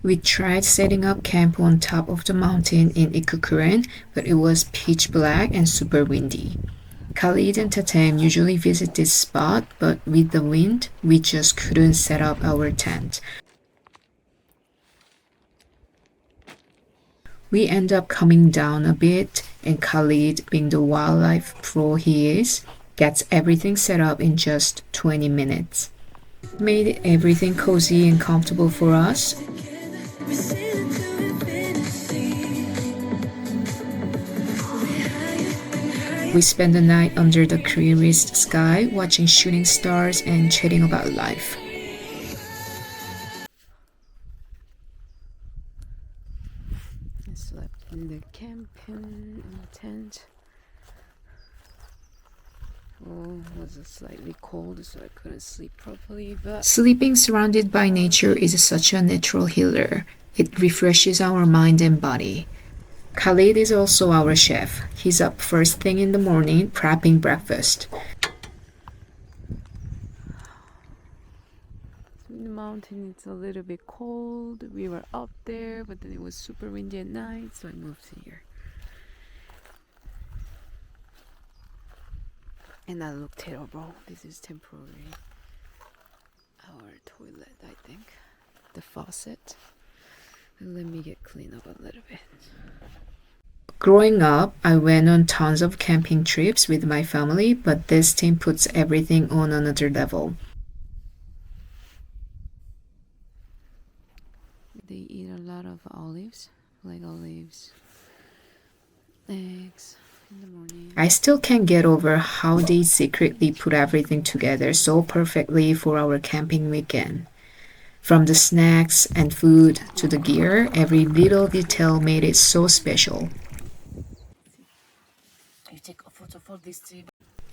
We tried setting up camp on top of the mountain in Ikukuren, but it was pitch black and super windy. Khalid and Tatem usually visit this spot, but with the wind, we just couldn't set up our tent. We end up coming down a bit, and Khalid, being the wildlife pro he is, gets everything set up in just 20 minutes. Made everything cozy and comfortable for us. We spent the night under the clearest sky, watching shooting stars and chatting about life. I slept in the camping in the tent. Oh, it was slightly cold, so I couldn't sleep properly, but sleeping surrounded by nature is such a natural healer. It refreshes our mind and body. Khalid is also our chef. He's up first thing in the morning, prepping breakfast. In the mountain, it's a little bit cold. We were up there, but then it was super windy at night, so I moved here. And I look terrible. This is temporary. Our toilet, I think. The faucet. Let me get clean up a little bit. Growing up, I went on tons of camping trips with my family, but this team puts everything on another level. They eat a lot of olives, eggs in the morning. I still can't get over how they secretly put everything together so perfectly for our camping weekend. From the snacks and food to the gear, every little detail made it so special.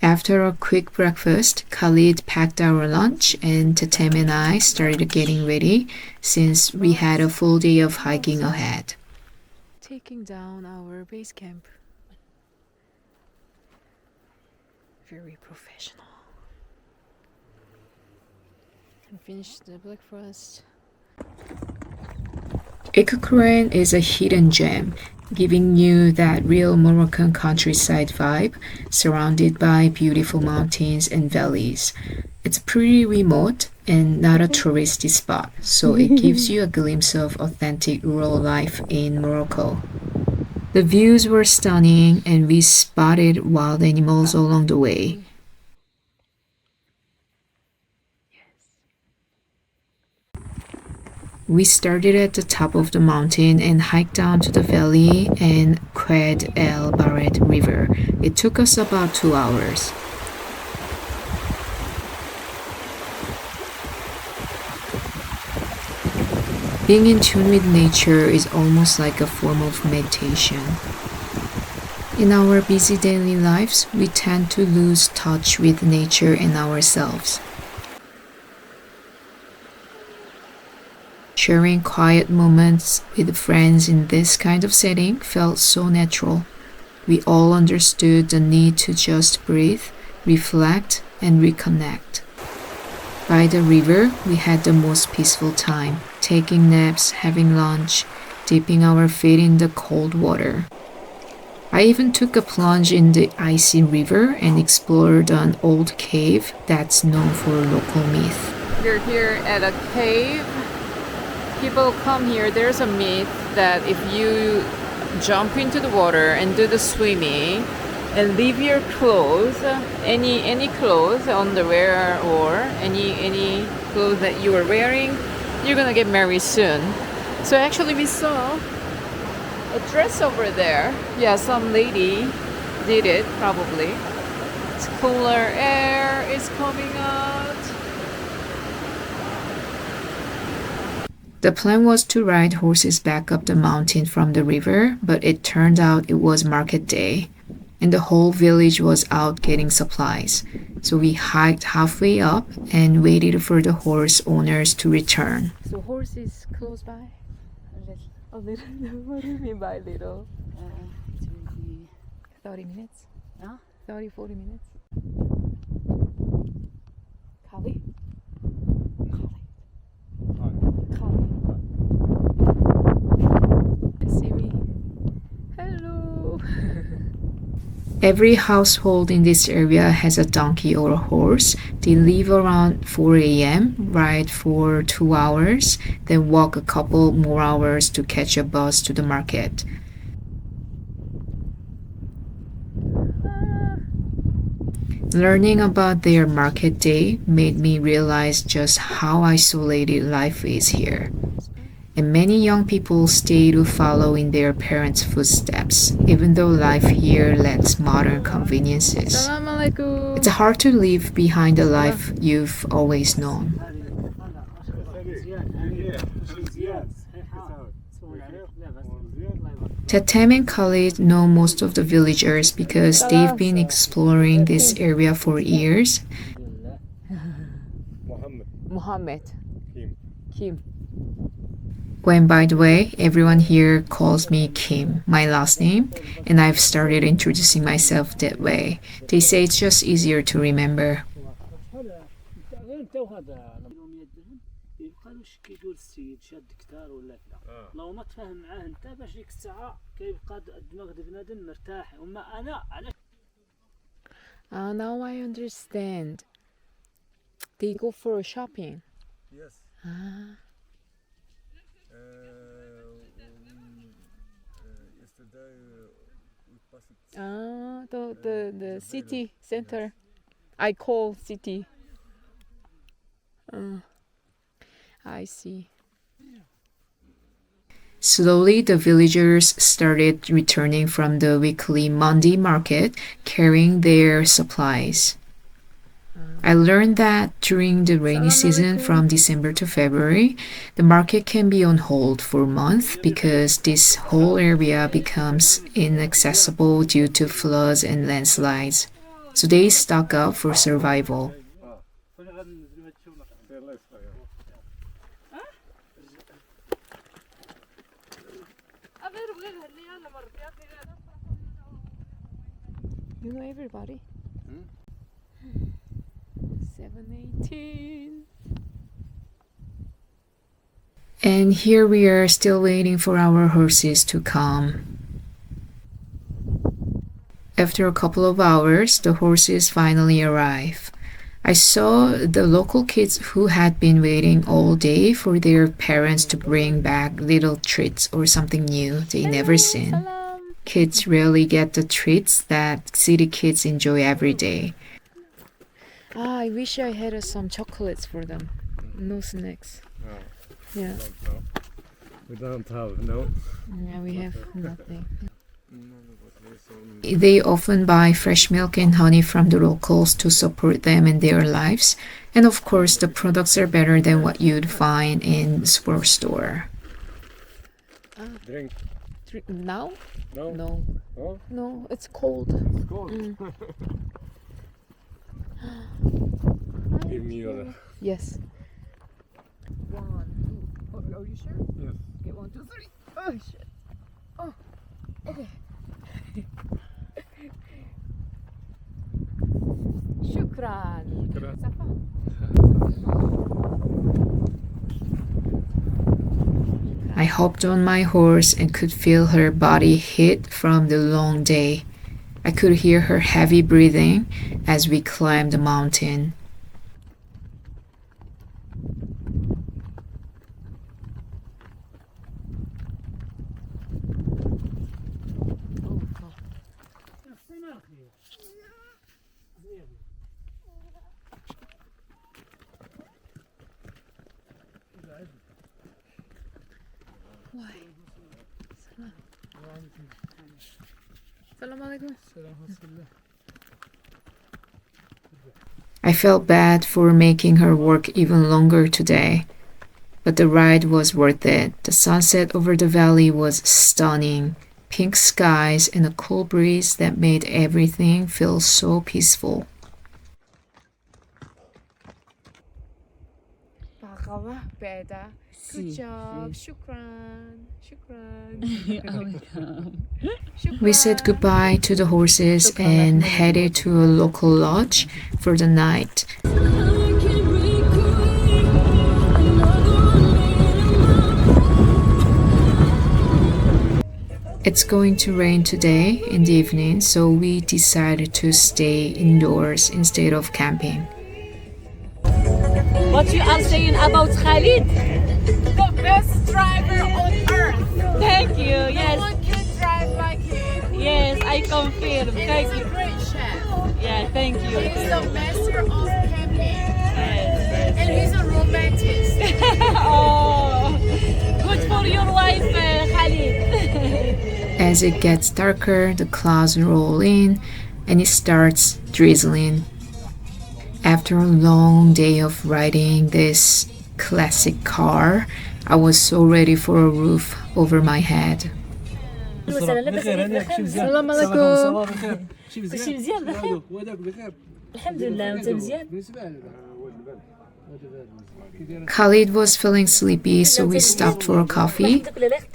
After a quick breakfast, Khalid packed our lunch and Tatem and I started getting ready since we had a full day of hiking ahead. Taking down our base camp. Very professional. And finished the breakfast. Ikukuren is a hidden gem, giving you that real Moroccan countryside vibe, surrounded by beautiful mountains and valleys. It's pretty remote and not a touristy spot, so it gives you a glimpse of authentic rural life in Morocco. The views were stunning, and we spotted wild animals along the way. We started at the top of the mountain and hiked down to the valley and Qued El Barret River. It took us about 2 hours. Being in tune with nature is almost like a form of meditation. In our busy daily lives, we tend to lose touch with nature and ourselves. Sharing quiet moments with friends in this kind of setting felt so natural. We all understood the need to just breathe, reflect, and reconnect. By the river, we had the most peaceful time, taking naps, having lunch, dipping our feet in the cold water. I even took a plunge in the icy river and explored an old cave that's known for local myth. We're here at a cave. People come here, there's a myth that if you jump into the water and do the swimming and leave your clothes, any clothes, underwear or any clothes that you are wearing, you're gonna get married soon. So actually we saw a dress over there. Yeah, some lady did it probably. It's cooler air is coming out. The plan was to ride horses back up the mountain from the river, but it turned out it was market day, and the whole village was out getting supplies. So we hiked halfway up and waited for the horse owners to return. So horse is close by? A little? What do you mean by little? It's maybe 30 minutes? Huh? 30, 40 minutes? Kali? Kali. Every household in this area has a donkey or a horse. They leave around 4 a.m., ride for 2 hours, then walk a couple more hours to catch a bus to the market. Learning about their market day made me realize just how isolated life is here. And many young people stay to follow in their parents' footsteps, even though life here lacks modern conveniences. It's hard to leave behind the life you've always known. Tatem and Khalid know most of the villagers because they've been exploring this area for years. Mohammed. Kim. When, by the way, everyone here calls me Kim, my last name, and I've started introducing myself that way. They say it's just easier to remember. Now I understand. They go for shopping. Yes. Yesterday we passed. The city center. I call city. I see. Slowly, the villagers started returning from the weekly Monday market, carrying their supplies. I learned that during the rainy season from December to February, the market can be on hold for a month because this whole area becomes inaccessible due to floods and landslides. So they stock up for survival. You know everybody? 718. And here we are still waiting for our horses to come. After a couple of hours, the horses finally arrive. I saw the local kids who had been waiting all day for their parents to bring back little treats or something new they never seen. Salam. Kids rarely get the treats that city kids enjoy every day. I wish I had some chocolates for them. No snacks. No, Yeah. we don't have, no. Yeah, we have nothing. They often buy fresh milk and honey from the locals to support them in their lives. And of course, the products are better than what you'd find in sports store. Drink. Now? No? No. No? No, it's cold. It's cold. Mm. Give me your... Yes. 1, 2. Oh, are you sure? Yes. Okay, 1, 2, 3. Oh shit. Oh, okay. Shukran. Shukran. Safa. I hopped on my horse and could feel her body heat from the long day. I could hear her heavy breathing as we climbed the mountain. Salam alaikum. I felt bad for making her work even longer today, but the ride was worth it. The sunset over the valley was stunning. Pink skies and a cool breeze that made everything feel so peaceful. Baqawah beda. Good job. Shukran. Shukran. We said goodbye to the horses and headed to a local lodge for the night. It's going to rain today in the evening, so we decided to stay indoors instead of camping. What you are saying about Khalid? The best driver on earth. Thank you. No Yes, one can drive like him. yes, I confirm. And Thank he's a you. great chef. Yeah, thank you. He's the master of camping. Yes. And he's a romantic. Oh, good for your wife, Khalid. As it gets darker, the clouds roll in and it starts drizzling. After a long day of riding this classic car, I was so ready for a roof over my head. السلام عليكم. كلشي مزيان بخير. الحمد لله وانت مزيان. Khalid was feeling sleepy, so we stopped for a coffee,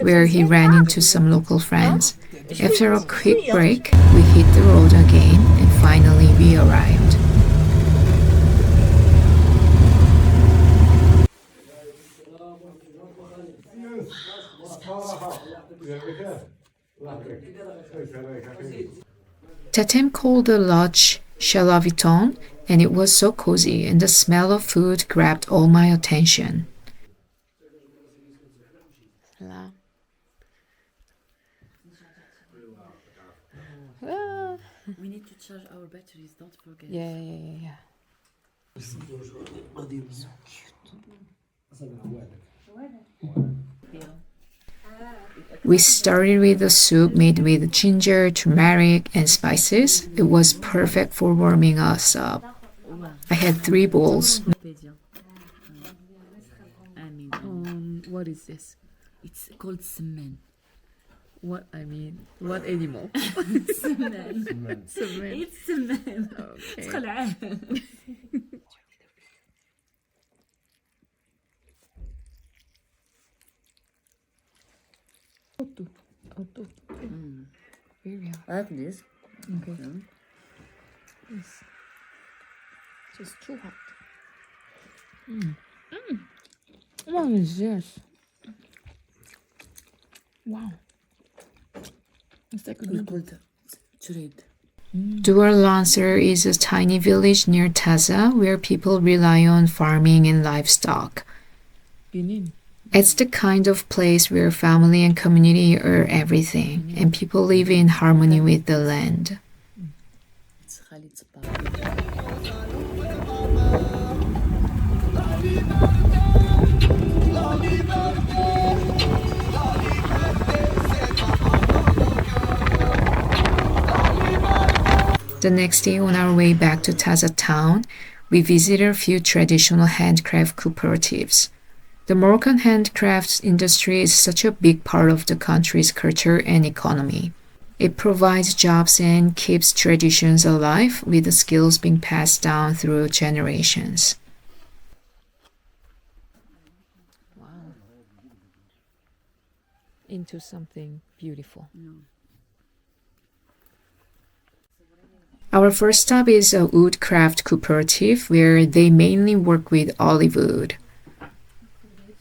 where he ran into some local friends. After a quick break, we hit the road again, and finally we arrived. Tatem called the lodge Chalaviton, and it was so cozy, and the smell of food grabbed all my attention. لا. Ah. We need to charge our batteries, don't forget. Yeah. We started with a soup made with ginger, turmeric, and spices. It was perfect for warming us up. I had 3 bowls. What is this? It's called semen. What animal? semen. Semen. It's semen. Okay. تخلعه. Very hot. Like this. Okay. Yes. Just too hot. What is this? Wow. It's like a It's called trade. Duar Lancer is a tiny village near Taza where people rely on farming and livestock. Benin. It's the kind of place where family and community are everything, and people live in harmony with the land. It's Khalid's party. The next day, on our way back to Taza town, we visited a few traditional handcraft cooperatives. The Moroccan handcrafts industry is such a big part of the country's culture and economy. It provides jobs and keeps traditions alive with the skills being passed down through generations. Wow. Into something beautiful. Our first stop is a woodcraft cooperative where they mainly work with olive wood.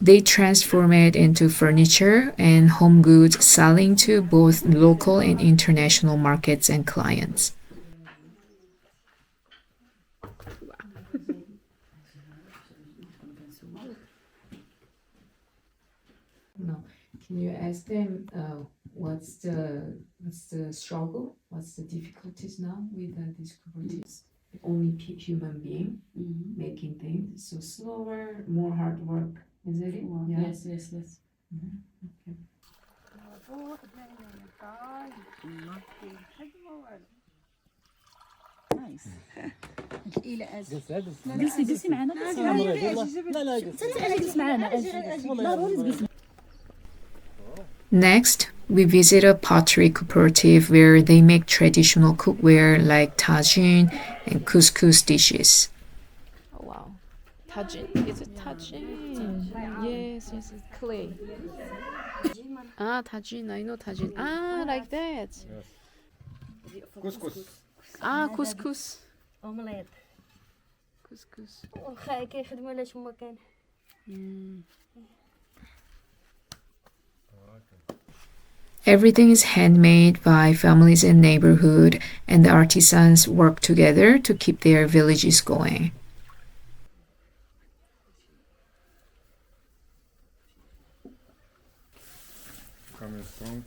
They transform it into furniture and home goods, selling to both local and international markets and clients. No, can you ask them what's the struggle? What's the difficulties now with these cooperatives? Only human being making things, so slower, more hard work. Is it? Yeah. Yes. Okay. Nice. جلسي معنا. جلس معنا. Next, we visit a pottery cooperative where they make traditional cookware like tagine and couscous dishes. Oh wow. Tajin. Is it tajin? Yes, it's clay. Tajin. I know tajin. Like that. Couscous. Couscous. اومليط Couscous. واخا كيخدموا على شما كان Everything is handmade by families in neighborhood, and the artisans work together to keep their villages going. Coming strong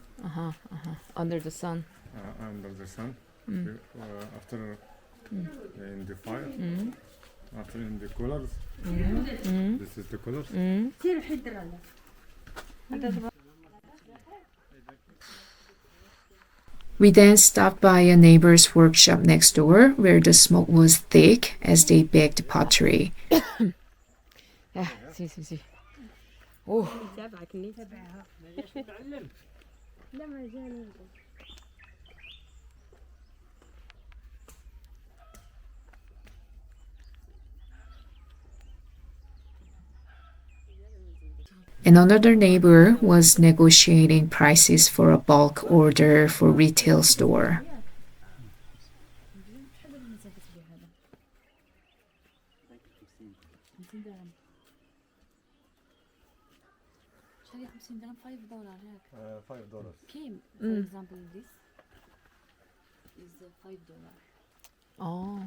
Under the sun. under the sun. After in the fire. After in the colors. This is the colors. We then stopped by a neighbor's workshop next door where the smoke was thick as they baked pottery. 야, 지. 오. And another neighbor was negotiating prices for a bulk order for retail store. $5. Came, for example, this is $5. 어.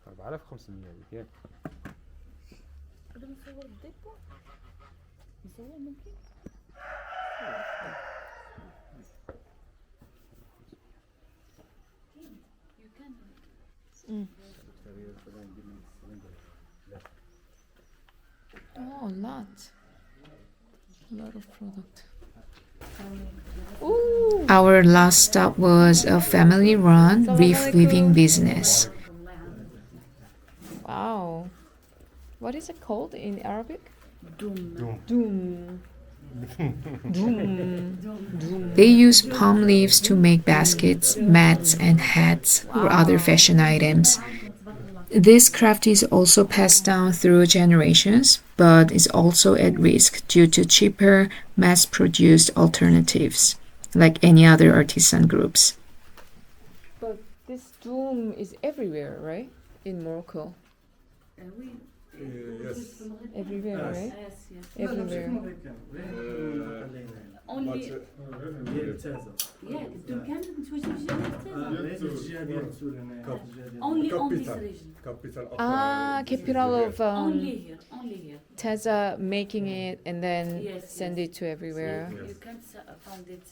4500 이게. هذا مصور الديبو مصور ممكن you can Oh, a lot. A lot of product. Our last stop was a family-run reef weaving business. Wow. What is it called in Arabic? Doom. Doom. They use palm leaves to make baskets, mats, and hats or other fashion items. This craft is also passed down through generations, but is also at risk due to cheaper, mass-produced alternatives, like any other artisan groups. But this doom is everywhere, right? In Morocco. Yes. Everywhere, right? yes Everywhere. only yeah الدم كامل متواجد في جهة only on this region Capital of Ah, capital of only here Taza making it and then Yes, send yes. it to everywhere. you can't find it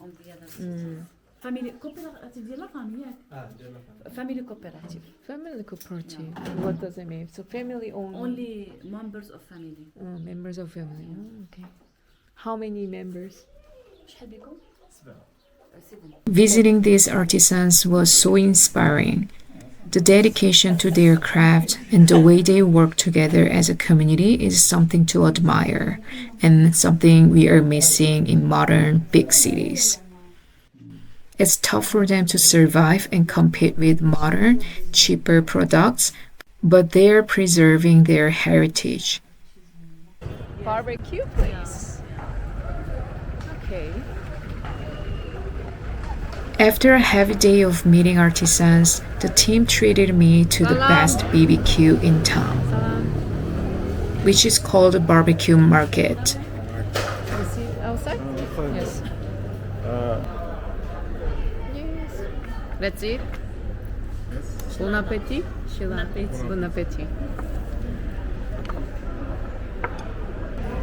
on the other side family cooperative ديال لا فامي ياك family cooperative Family cooperative. What does it mean? So family owned. only members of family Members of family. Oh, okay. How many members? شحال بكم 7 Visiting these artisans was so inspiring. The dedication to their craft and the way they work together as a community is something to admire and something we are missing in modern big cities. It's tough for them to survive and compete with modern, cheaper products, but they're preserving their heritage. Barbecue place. Okay. After a heavy day of meeting artisans, the team treated me to the best BBQ in town, which is called a barbecue market. You see outside? Yes. Yes. That's it. Bon appetit. Bon appetit.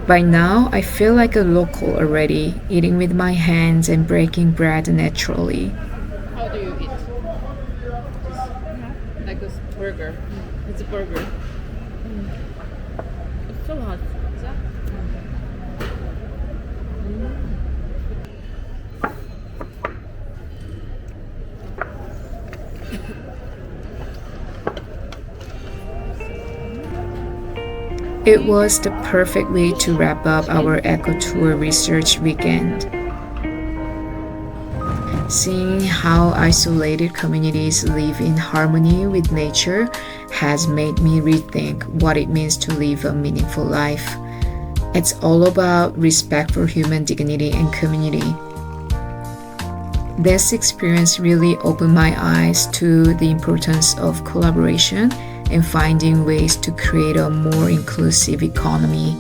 By now, I feel like a local already, eating with my hands and breaking bread naturally. How do you eat? Like a burger. It's a burger. It's so hot. Is that? It was the perfect way to wrap up our eco tour research weekend. Seeing how isolated communities live in harmony with nature has made me rethink what it means to live a meaningful life. It's all about respect for human dignity and community. This experience really opened my eyes to the importance of collaboration and finding ways to create a more inclusive economy.